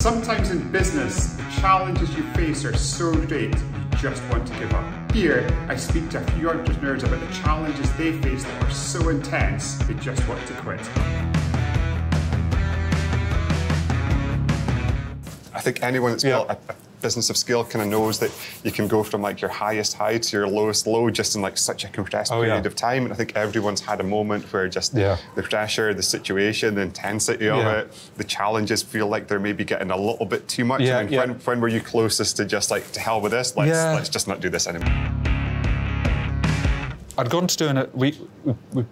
Sometimes in business, the challenges you face are so great, you just want to give up. Here, I speak to a few entrepreneurs about the challenges they face that are so intense, they just want to quit. I think anyone that's built a business of scale kind of knows that you can go from like your highest high to your lowest low just in like such a compressed period of time. And I think everyone's had a moment where just the pressure, the situation, the intensity of it, the challenges feel like they're maybe getting a little bit too much. I mean, when were you closest to just like, to hell with this? Let's just not do this anymore. I'd gone to doing it, we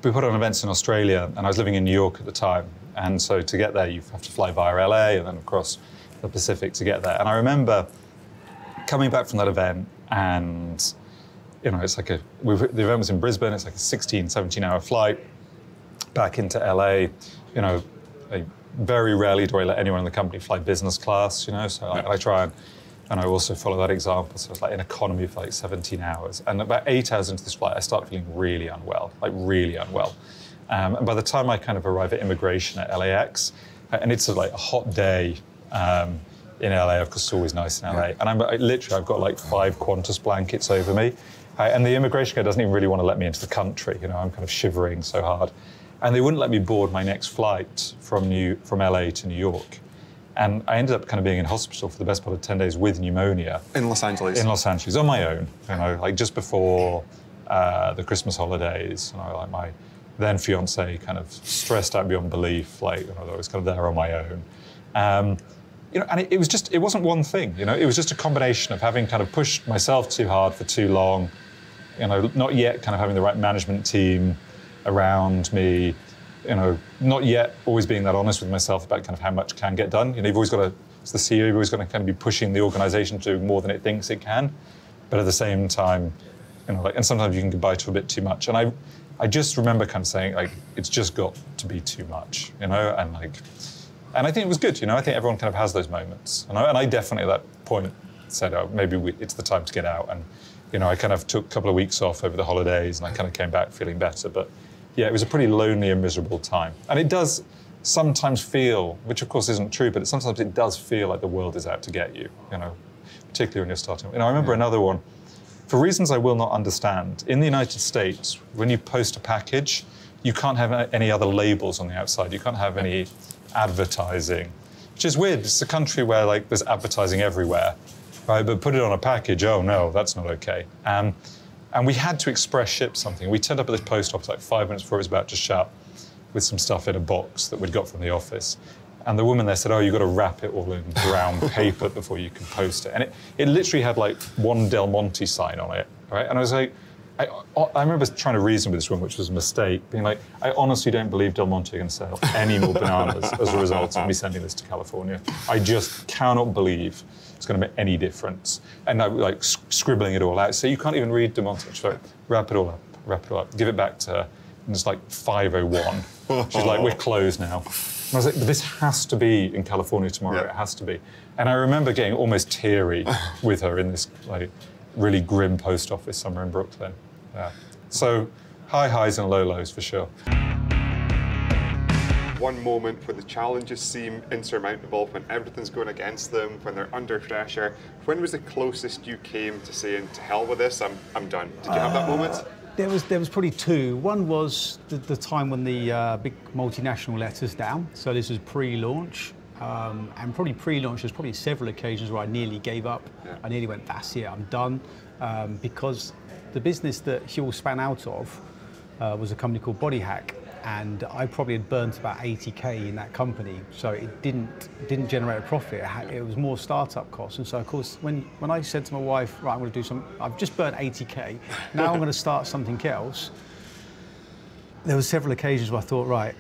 put on events in Australia and I was living in New York at the time. And so to get there, you have to fly via LA and then across the Pacific to get there. And I remember coming back from that event and, you know, it's like the event was in Brisbane, it's like a 16, 17-hour flight back into LA. You know, I very rarely do I let anyone in the company fly business class, you know, so I try and I also follow that example. So it's like in economy for like 17 hours. And about 8 hours into this flight, I start feeling really unwell, like really unwell. And by the time I kind of arrive at immigration at LAX, and it's like a hot day, in LA, of course, it's always nice in LA. And I've got like 5 Qantas blankets over me. And the immigration guy doesn't even really want to let me into the country. You know, I'm kind of shivering so hard. And they wouldn't let me board my next flight from LA to New York. And I ended up kind of being in hospital for the best part of 10 days with pneumonia. In Los Angeles? In Los Angeles, on my own. You know, like just before the Christmas holidays. You know, like my then fiance kind of stressed out beyond belief. Like, you know, I was kind of there on my own. You know, and it wasn't one thing, you know, it was just a combination of having kind of pushed myself too hard for too long, you know, not yet kind of having the right management team around me, you know, not yet always being that honest with myself about kind of how much can get done. You know, you've always got to, as the CEO, you've always got to kind of be pushing the organization to do more than it thinks it can. But at the same time, you know, like, and sometimes you can get by to a bit too much. And I just remember kind of saying, like, it's just got to be too much, you know, and I think it was good, you know, I think everyone kind of has those moments. And I definitely at that point said, oh, maybe it's the time to get out. And, you know, I kind of took a couple of weeks off over the holidays and I kind of came back feeling better. But yeah, it was a pretty lonely and miserable time. And it does sometimes feel, which of course isn't true, but sometimes it does feel like the world is out to get you, you know, particularly when you're starting. You know, I remember another one, for reasons I will not understand, in the United States, when you post a package, you can't have any other labels on the outside. You can't have any advertising, which is weird. It's a country where like there's advertising everywhere, right? But put it on a package, oh no, that's not okay. And we had to express ship something. We turned up at this post office like 5 minutes before it was about to shut with some stuff in a box that we'd got from the office. And the woman there said, oh, you've got to wrap it all in brown paper before you can post it. And it literally had like one Del Monte sign on it, right? And I was like, I remember trying to reason with this woman, which was a mistake, being like, I honestly don't believe Del Monte are going to sell any more bananas as a result of me sending this to California. I just cannot believe it's going to make any difference. And I like scribbling it all out. So you can't even read Del Monte. She's like, wrap it all up, give it back to her. And it's like 5:01. She's like, we're closed now. And I was like, but this has to be in California tomorrow, it has to be. And I remember getting almost teary with her in this like really grim post office somewhere in Brooklyn. Yeah. So high highs and low lows for sure. One moment where the challenges seem insurmountable, when everything's going against them, when they're under pressure. When was the closest you came to saying, to hell with this, I'm done? Did you have that moment? There was probably 2. One was the time when the big multinational let us down. So this was pre-launch. And probably pre-launch, there's probably several occasions where I nearly gave up. I nearly went, that's it, I'm done. Because the business that Huel span out of was a company called Bodyhack, and I probably had burnt about 80K in that company, so it didn't generate a profit. It was more startup costs, and so of course when I said to my wife, right, I'm going to do some, I've just burnt 80K, now I'm going to start something else. There were several occasions where I thought, right,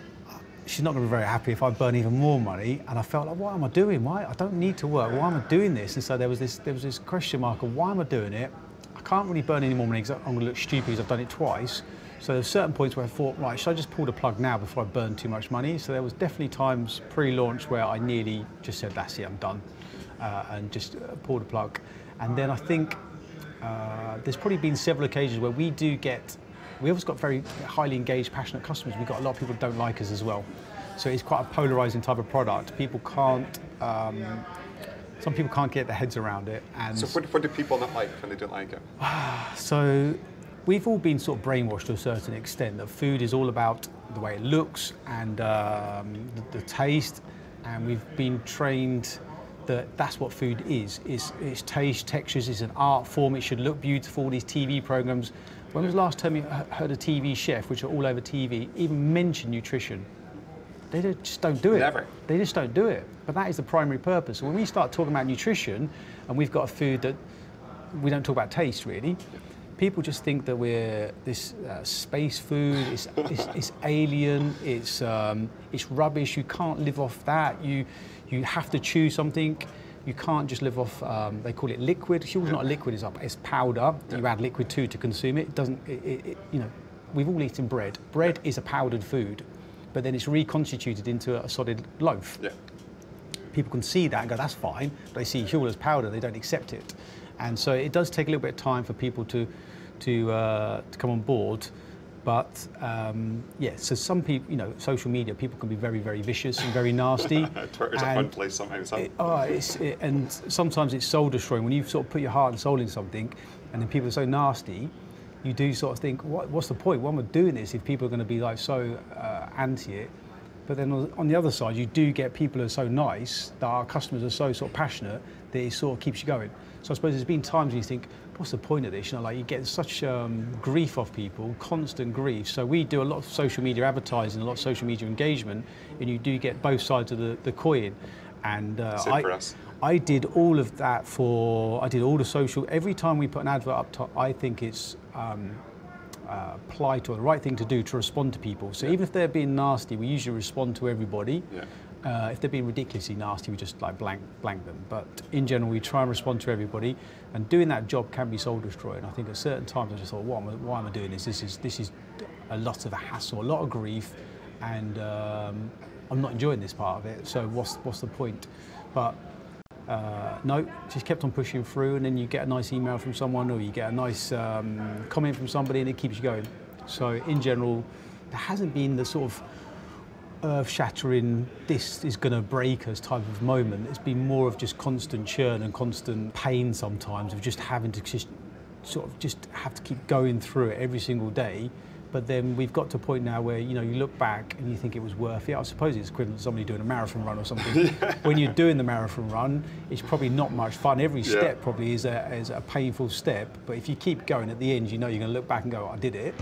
she's not going to be very happy if I burn even more money, and I felt like, what am I doing? Why? I don't need to work. Why am I doing this? And so there was this question mark of why am I doing it? I can't really burn any more money because I'm going to look stupid because I've done it twice. So there were certain points where I thought, right, should I just pull the plug now before I burn too much money? So there was definitely times pre-launch where I nearly just said, that's it, I'm done, and just pulled the plug. And then I think there's probably been several occasions where we always got very highly engaged, passionate customers. We've got a lot of people who don't like us as well. So it's quite a polarizing type of product. People can't some people can't get their heads around it. And so what do people not like when they don't like it? So we've all been sort of brainwashed to a certain extent that food is all about the way it looks and the taste, and we've been trained that that's what food is. It's taste, textures, it's an art form, it should look beautiful, these TV programs. When was the last time you heard a TV chef, which are all over TV, even mention nutrition? They just don't do it. Never. They just don't do it. But that is the primary purpose. When we start talking about nutrition, and we've got a food that we don't talk about taste really, people just think that we're this space food. It's alien. It's rubbish. You can't live off that. You have to chew something. You can't just live off. They call it liquid. Fuel's not a liquid. It's powder. You add liquid to consume it. It doesn't. You know, we've all eaten bread. Bread is a powdered food, but then it's reconstituted into a solid loaf. Yeah. People can see that and go, that's fine. But they see fuel as powder. They don't accept it, and so it does take a little bit of time for people to come on board. But yeah, so some people, you know, social media, people can be very, very vicious and very nasty. Twitter's a fun place sometimes. And sometimes it's soul destroying. When you sort of put your heart and soul in something, and then people are so nasty, you do sort of think, what's the point? Why am I doing this if people are going to be like so anti it? But then on the other side, you do get people who are so nice that our customers are so sort of passionate that it sort of keeps you going. So I suppose there's been times when you think, what's the point of this? You know, like you get such grief off people, constant grief. So we do a lot of social media advertising, a lot of social media engagement, and you do get both sides of the coin. And I did all of that I did all the social, every time we put an advert up top, I think it's polite or the right thing to do to respond to people. So even if they're being nasty, we usually respond to everybody. Yeah. If they're being ridiculously nasty, we just like blank them. But in general, we try and respond to everybody. And doing that job can be soul destroying. I think at certain times I just thought, why am I doing this? This is a lot of a hassle, a lot of grief, and I'm not enjoying this part of it. So what's the point? But no, just kept on pushing through, and then you get a nice email from someone, or you get a nice comment from somebody, and it keeps you going. So in general, there hasn't been the sort of earth-shattering, this is going to break us type of moment. It's been more of just constant churn and constant pain sometimes of just having to just have to keep going through it every single day. But then we've got to a point now where, you know, you look back and you think it was worth it. I suppose it's equivalent to somebody doing a marathon run or something. When you're doing the marathon run, it's probably not much fun. Every step probably is a painful step. But if you keep going at the end, you know you're going to look back and go, I did it.